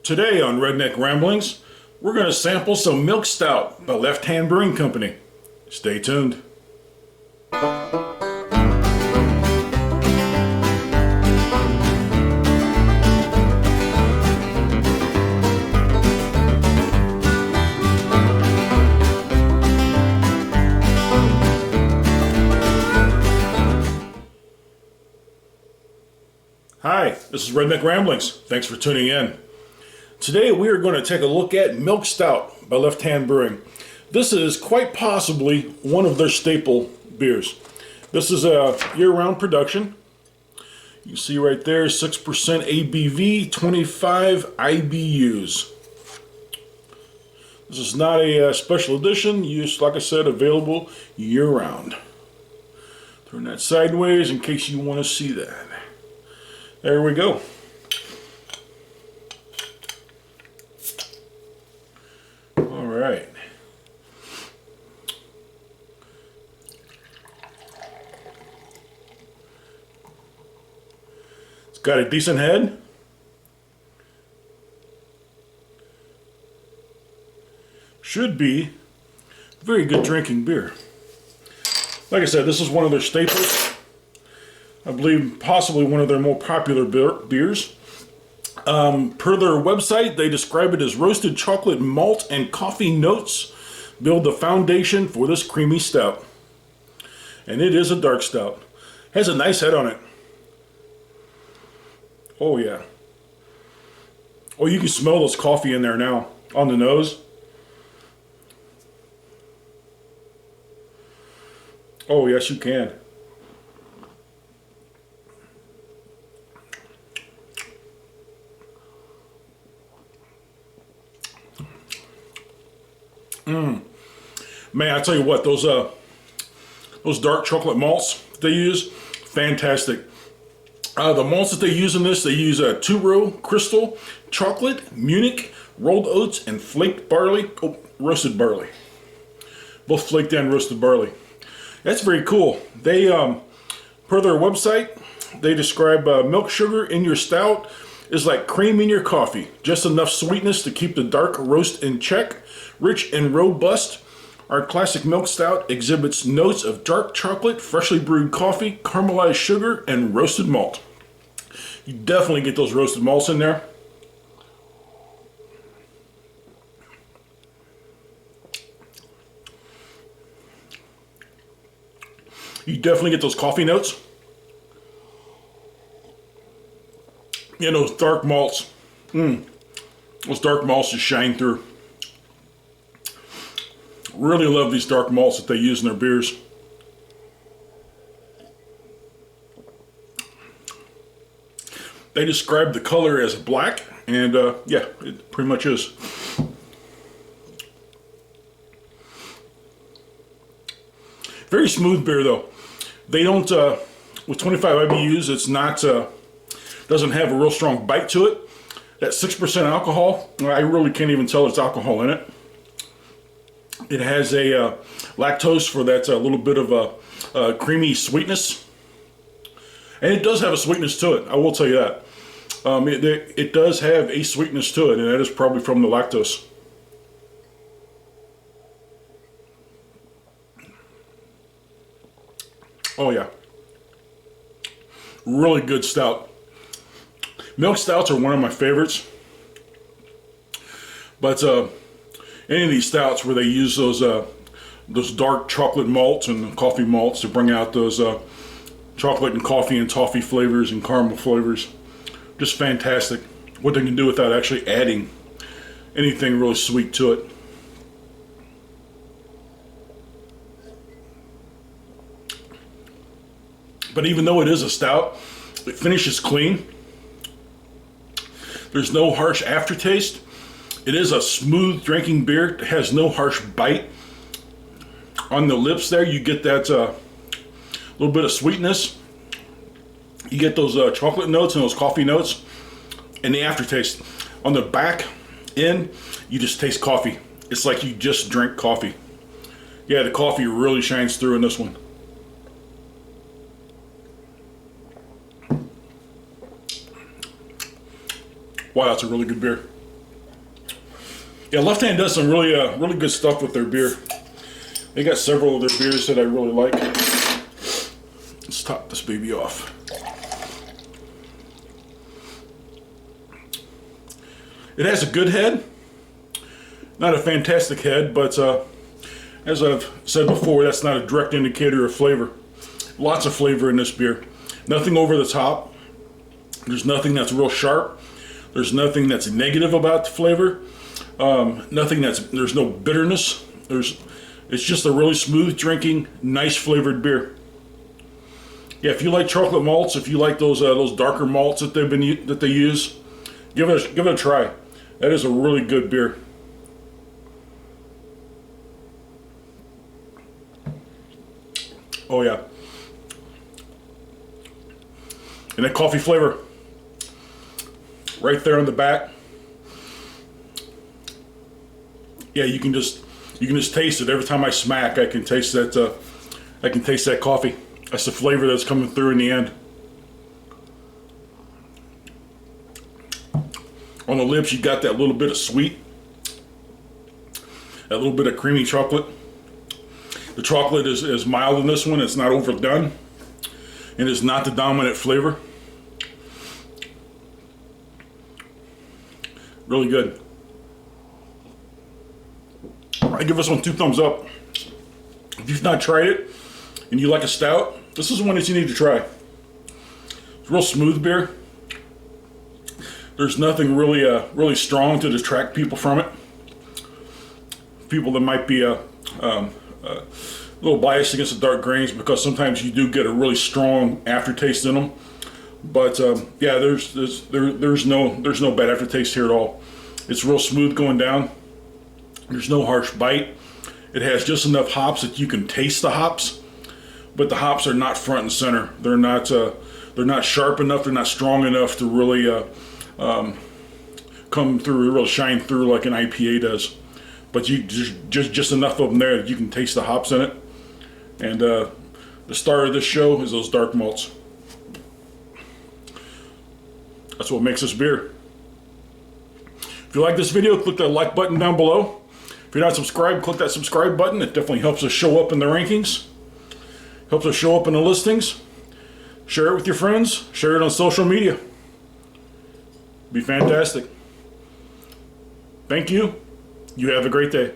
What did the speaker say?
Today on Redneck Ramblings, we're going to sample some Milk Stout by Left Hand Brewing Company. Stay tuned. Hi, this is Redneck Ramblings. Thanks for tuning in. Today we are going to take a look at Milk Stout by Left Hand Brewing. This is quite possibly one of their staple beers. This is a year-round production. You see right there, 6% ABV, 25 IBUs. This is not a special edition. Use, like I said, available year-round. Turn that sideways in case you want to see that. There we go. All right. It's got a decent head. Should be very good drinking beer. Like I said, this is one of their staples. I believe possibly one of their more popular beers. Per their website, they describe it as roasted chocolate, malt, and coffee notes build the foundation for this creamy stout. And it is a dark stout. Has a nice head on it. Oh yeah. Oh, you can smell those coffee in there now on the nose. Oh yes, you can. Man, I tell you what, those dark chocolate malts they use, fantastic. The malts that they use in this, they use a 2-row crystal, chocolate, Munich, rolled oats, and flaked barley. Oh, roasted barley. Both flaked and roasted barley. That's very cool. They, per their website, they describe milk sugar in your stout is like cream in your coffee. Just enough sweetness to keep the dark roast in check. Rich and robust, our classic Milk Stout exhibits notes of dark chocolate, freshly brewed coffee, caramelized sugar, and roasted malt. You definitely get those roasted malts in there. You definitely get those coffee notes. And those dark malts. Those dark malts just shine through. Really love these dark malts that they use in their beers. They describe the color as black, and yeah, it pretty much is. Very smooth beer though. They don't, with 25 IBUs, it's not, doesn't have a real strong bite to it. That 6% alcohol, I really can't even tell it's alcohol in it. It has a lactose for that little bit of a creamy sweetness. And it does have a sweetness to it, I will tell you that. It does have a sweetness to it, and that is probably from the lactose. Oh yeah. Really good stout. Milk stouts are one of my favorites. But any of these stouts where they use those dark chocolate malts and coffee malts to bring out those chocolate and coffee and toffee flavors and caramel flavors, just fantastic. What they can do without actually adding anything really sweet to it. But even though it is a stout, it finishes clean. There's no harsh aftertaste. It is a smooth drinking beer. It has no harsh bite. On the lips there, you get that little bit of sweetness. You get those chocolate notes and those coffee notes. And the aftertaste. On the back end, you just taste coffee. It's like you just drank coffee. Yeah, the coffee really shines through in this one. Wow, that's a really good beer. Yeah, Left Hand does some really really good stuff with their beer. They got several of their beers that I really like. Let's top this baby off. It has a good head. Not a fantastic head, but as I've said before, that's not a direct indicator of flavor. Lots of flavor in this beer. Nothing over the top. There's nothing that's real sharp. There's nothing that's negative about the flavor. There's no bitterness. It's just a really smooth drinking, nice flavored beer. Yeah, if you like chocolate malts, if you like those darker malts that they use, give it a try. That is a really good beer. Oh yeah. And that coffee flavor right there on the back. Yeah, you can just taste it. Every time I smack, I can taste that coffee. That's the flavor that's coming through in the end. On the lips, you got that little bit of sweet, that little bit of creamy chocolate. The chocolate is mild in this one. It's not overdone, and it's not the dominant flavor. Really good. I give this one 2 thumbs up. If you've not tried it and you like a stout, this is one that you need to try. It's a real smooth beer. There's nothing really strong to detract people from it. People that might be a little biased against the dark grains, because sometimes you do get a really strong aftertaste in them. But yeah, there's no bad aftertaste here at all. It's real smooth going down. There's no harsh bite. It has just enough hops that you can taste the hops, but the hops are not front and center. They're not sharp enough. They're not strong enough to really come through, really shine through like an IPA does. But you just enough of them there that you can taste the hops in it. And the star of this show is those dark malts. That's what makes this beer. If you like this video, click that like button down below. If you're not subscribed, click that subscribe button. It definitely helps us show up in the rankings. Helps us show up in the listings. Share it with your friends. Share it on social media. Be fantastic. Thank you. You have a great day.